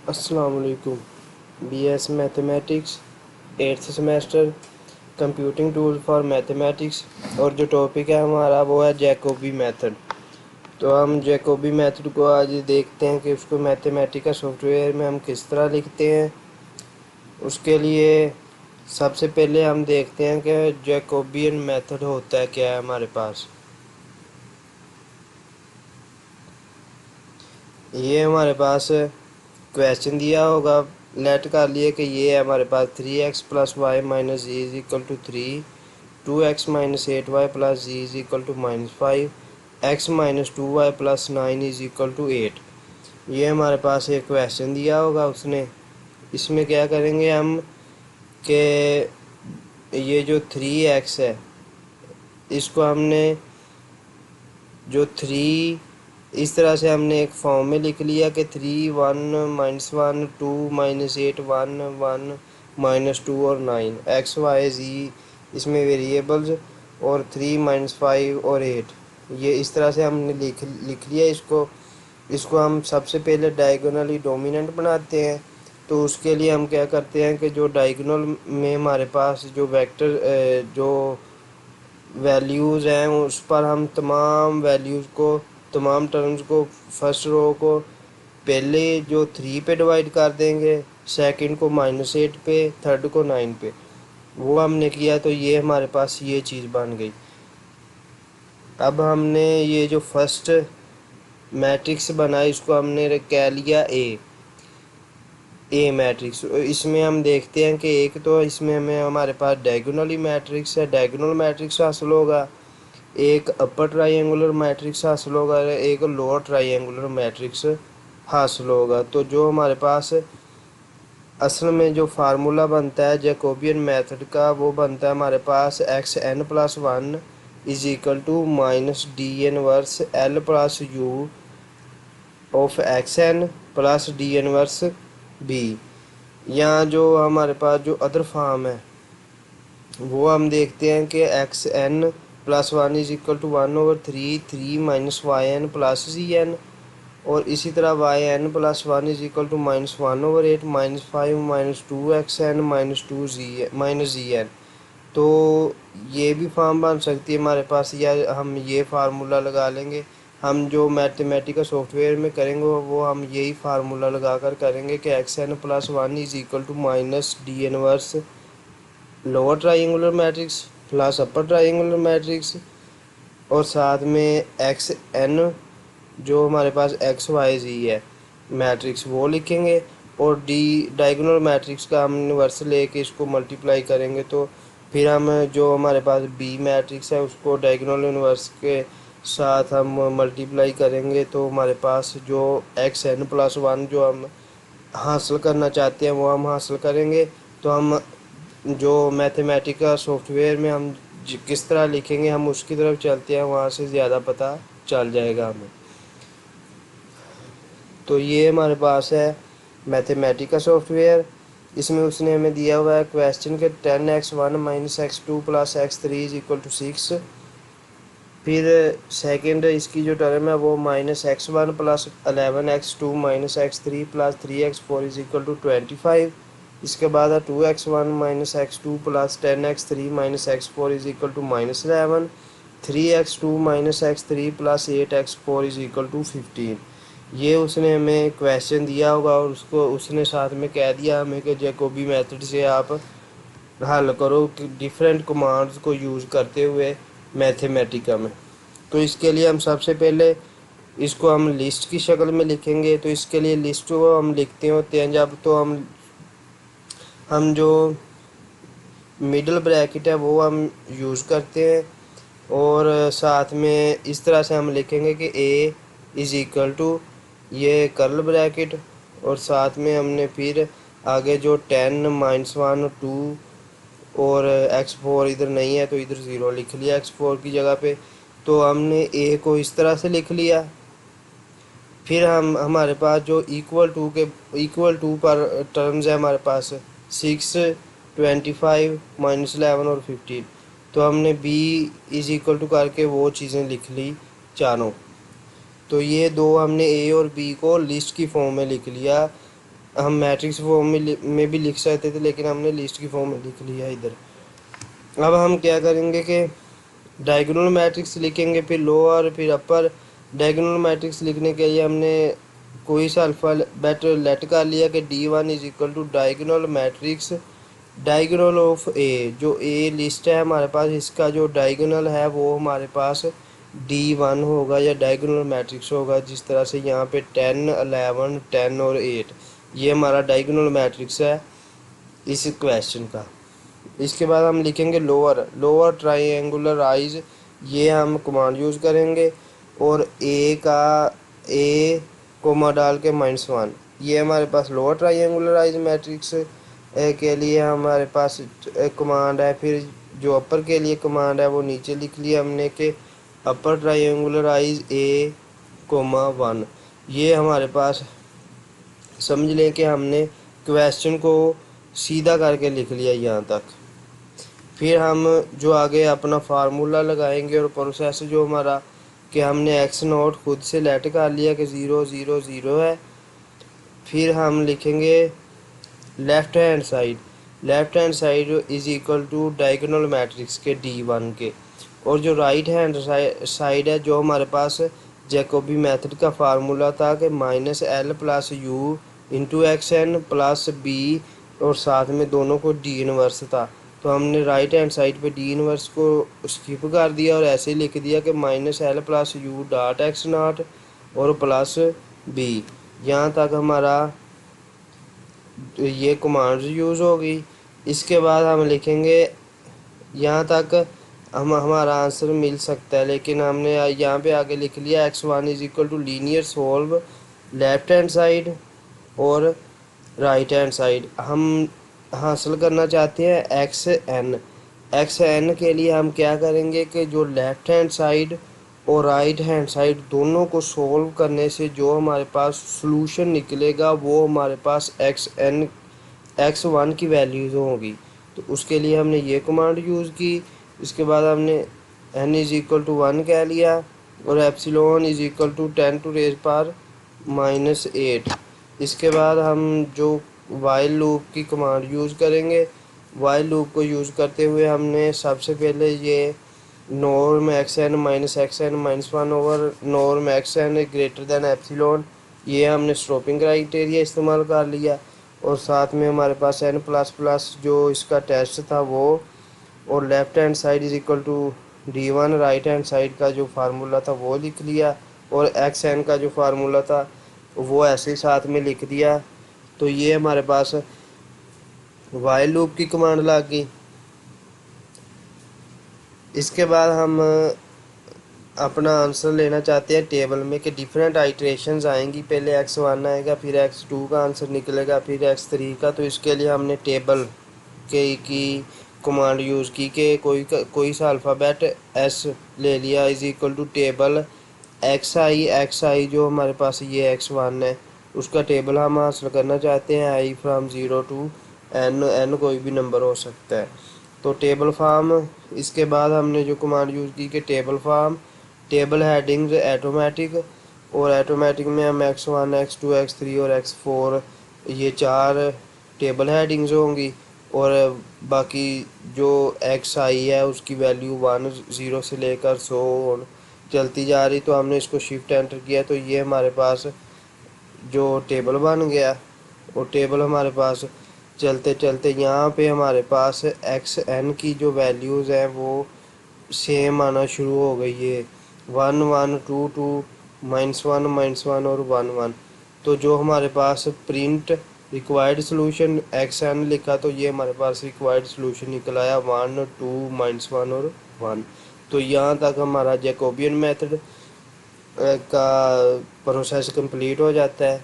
अस्सलाम वालेकुम। BS mathematics 8th semester computing tool for mathematics. और जो टॉपिक है हमारा वो है जैकोबी मेथड। तो हम जैकोबी मेथड को आज देखते हैं कि उसको मैथमेटिक्स सॉफ्टवेयर में हम किस तरह लिखते हैं। उसके लिए सबसे पहले हम देखते हैं कि जैकोबियन मेथड होता है क्या है हमारे पास। ये हमारे पास क्वेश्चन दिया होगा, लेट कर लिए कि ये है हमारे पास 3x plus y minus z is equal to 3, 2x minus 8y plus z is equal to -5, x minus 2y plus 9 is equal to 8। ये हमारे पास एक क्वेश्चन दिया होगा उसने। इसमें क्या करेंगे हम कि ये जो 3x है इसको हमने जो 3 इस तरह से हमने एक फॉर्म में लिख लिया कि 3 1 -1 2 -8 1 1 -2 और 9 एक्स वाई जी इसमें वेरिएबल्स और 3 -5 और 8। ये इस तरह से हमने लिख लिया इसको। इसको हम सबसे पहले डायगोनली डोमिनेंट बनाते हैं। तो उसके लिए हम क्या करते हैं कि जो डायगोनल में हमारे पास जो वेक्टर जो वैल्यूज़ हैं उस पर हम तमाम वैल्यूज़ को, तमाम टर्म्स को, फर्स्ट रो को पहले जो 3 पे डिवाइड कर देंगे, सेकंड को -8 पे, थर्ड को 9 पे। वो हमने किया तो ये हमारे पास ये चीज़ बन गई। अब हमने ये जो फर्स्ट मैट्रिक्स बनाई इसको हमने कह लिया ए मैट्रिक्स। इसमें हम देखते हैं कि एक तो इसमें हमें हमारे पास डायगोनली मैट्रिक्स है, डायगोनल मैट्रिक्स हासिल होगा, एक अपर ट्राइंगुलर मैट्रिक्स हासिल होगा, एक लोअर ट्राइंगुलर मैट्रिक्स हासिल होगा। तो जो हमारे पास असल में जो फार्मूला बनता है जैकोबियन मेथड का वो बनता है हमारे पास xn+1 is equal to minus D inverse L plus U of xn plus D inverse B. यहाँ जो हमारे पास जो अदर फॉर्म है वो हम देखते हैं कि xn+1 is equal to 1/3 3 -yn plus zn। और इसी तरह yn+1 is equal to -1/8 -5 -2xn -2 -zn। तो ये भी फॉर्म बन सकती है हमारे पास, या हम ये फार्मूला लगा लेंगे। हम जो मैथमेटिकल सॉफ्टवेयर में करेंगे वो हम यही फार्मूला लगा कर करेंगे कि xn+1 is equal to minus D inverse lower triangular matrix plus upper triangular matrix, और साथ में एक्स एन जो हमारे पास एक्स वाई जी है मैट्रिक्स वो लिखेंगे। और डी डायगोनल मैट्रिक्स का हम इन्वर्स लेके इसको मल्टीप्लाई करेंगे। तो फिर हम जो हमारे पास बी मैट्रिक्स है उसको डायगोनल इन्वर्स के साथ हम मल्टीप्लाई करेंगे। तो हमारे पास जो xn+1 जो हम हासिल करना चाहते हैं वो हम हासिल करेंगे। तो हम जो मैथमेटिकल सॉफ्टवेयर में हम किस तरह लिखेंगे हम उसकी तरफ चलते हैं, वहाँ से ज़्यादा पता चल जाएगा हमें। तो ये हमारे पास है मैथमेटिकल सॉफ्टवेयर। इसमें उसने हमें दिया हुआ है क्वेश्चन के 10x1 -x2 plus x3 is equal to 6। फिर सेकंड इसकी जो टर्म है वो -x1 plus 11x2 -x3 plus 3x4 is equal to 25। इसके बाद है 2x1 -x2 plus 10x3 -x4 is equal to -11, 3x2 -x3 plus 8x4 is equal to 15। ये उसने हमें क्वेश्चन दिया होगा और उसको उसने साथ में कह दिया हमें कि जैकोबी मेथड से आप हल करो कि डिफरेंट कमांड्स को यूज़ करते हुए मैथमेटिका में। तो इसके लिए हम सबसे पहले इसको हम लिस्ट की शक्ल में लिखेंगे। तो इसके लिए लिस्ट को हम लिखते होते हैं जब तो हम जो मिडल ब्रैकेट है वो हम यूज़ करते हैं। और साथ में इस तरह से हम लिखेंगे कि ए इज़ इक्वल टू ये कर्ल ब्रैकेट, और साथ में हमने फिर आगे जो 10 -1 2 और x4 इधर नहीं है तो इधर 0 लिख लिया x4 की जगह पे। तो हमने ए को इस तरह से लिख लिया। फिर हम हमारे पास जो इक्वल टू पर टर्म्स है हमारे पास 6 25 -11 और 15। तो हमने b इज इक्वल टू करके वो चीज़ें लिख ली चारों। तो ये दो हमने ए और बी को लिस्ट की फॉर्म में लिख लिया। हम मैट्रिक्स फॉर्म में भी लिख सकते थे, लेकिन हमने लिस्ट की फॉर्म में लिख लिया इधर। अब हम क्या करेंगे कि डायगोनल मैट्रिक्स लिखेंगे, फिर लोअर फिर अपर। डायगोनल मैट्रिक्स लिखने के लिए हमने कोई सा अल्फ़ाबेट लेट कर लिया कि D1 is equal to diagonal matrix diagonal of A. जो ए लिस्ट है हमारे पास, इसका जो डायगोनल है वो हमारे पास D1 होगा या डायगोनल मैट्रिक्स होगा। जिस तरह से यहाँ पे 10 11 10 और 8, ये हमारा डायगोनल मैट्रिक्स है इस क्वेश्चन का। इसके बाद हम लिखेंगे लोअर लोअर ट्राइंगुलर आइज, ये हम कमांड यूज़ करेंगे। और ए का ए कोमा डाल के -1, ये हमारे पास लोअर ट्राइंगुलर आइज मैट्रिक्स के लिए हमारे पास एक कमांड है। फिर जो अपर के लिए कमांड है वो नीचे लिख लिया हमने कि अपर ट्राइंगुलर आइज ए कोमा 1। ये हमारे पास समझ लें कि हमने क्वेश्चन को सीधा करके लिख लिया यहाँ तक। फिर हम जो आगे अपना फार्मूला लगाएंगे और प्रोसेस जो हमारा कि हमने एक्स नोट खुद से लेट कर लिया कि 0 0 0 है। फिर हम लिखेंगे left hand side is equal to diagonal matrix के D1 के। और जो राइट हैंड साइड है, जो हमारे पास जैकोबी मेथड का फार्मूला था कि -L plus U into XN plus B, और साथ में दोनों को D इनवर्स था। तो हमने राइट हैंड साइड पे D इनवर्स को स्किप कर दिया और ऐसे लिख दिया कि -L plus U dot x not और प्लस बी। यहाँ तक हमारा ये कमांड यूज़ होगी। इसके बाद हम लिखेंगे, यहाँ तक हमारा आंसर मिल सकता है, लेकिन हमने यहाँ पे आगे लिख लिया x1 is equal to linear solve left hand side और राइट हैंड साइड। हम हासिल करना चाहते हैं एक्स एन के लिए हम क्या करेंगे कि जो लेफ्ट हैंड साइड और राइट हैंड साइड दोनों को सोल्व करने से जो हमारे पास सॉल्यूशन निकलेगा वो हमारे पास x1 की वैल्यूज़ होगी। तो उसके लिए हमने ये कमांड यूज़ की। इसके बाद हमने n इज इक्वल टू 1 कह लिया और epsilon is equal to 10 to raise power -8। इसके बाद हम जो वाइल लूप की कमांड यूज़ करेंगे। वाइल लूप को यूज़ करते हुए हमने सबसे पहले ये norm xn -1 over norm xn greater than epsilon, ये हमने स्टॉपिंग क्राइटेरिया इस्तेमाल कर लिया। और साथ में हमारे पास n प्लस प्लस जो इसका टेस्ट था वो, और left hand side is equal to D1, right hand side का जो फार्मूला था वो लिख लिया, और xn का जो फार्मूला था वो ऐसे ही साथ में लिख दिया। तो ये हमारे पास वाइल लूप की कमांड लग गई। इसके बाद हम अपना आंसर लेना चाहते हैं टेबल में कि डिफरेंट आइट्रेशंस आएंगी। पहले x1 आएगा, फिर x2 का आंसर निकलेगा, फिर x3 का। तो इसके लिए हमने टेबल के की कमांड यूज़ की कि कोई सा अल्फ़ाबेट s ले लिया is equal to table xi जो हमारे पास ये x1 है उसका टेबल हम हासिल करना चाहते हैं i फ्राम 0 टू n कोई भी नंबर हो सकता है। तो टेबल फार्म, इसके बाद हमने जो कमांड यूज़ की कि table form table headings automatic, और ऐटोमेटिक में हम x1 x2 x3 और x4 ये 4 टेबल हेडिंग्स होंगी। और बाकी जो xi है उसकी वैल्यू 1 0 से लेकर 100 चलती जा रही। तो हमने इसको शिफ्ट एंटर किया तो ये हमारे पास जो टेबल बन गया। और टेबल हमारे पास चलते चलते यहाँ पे हमारे पास xn की जो वैल्यूज़ हैं वो सेम आना शुरू हो गई है, 1 1 2 2 -1 और 1 1। तो जो हमारे पास प्रिंट रिक्वायर्ड सोल्यूशन xn लिखा तो ये हमारे पास रिक्वायर्ड सोल्यूशन निकल आया 1 2 -1 और 1। तो यहाँ तक हमारा जैकोबियन मेथड का प्रोसेस कंप्लीट हो जाता है।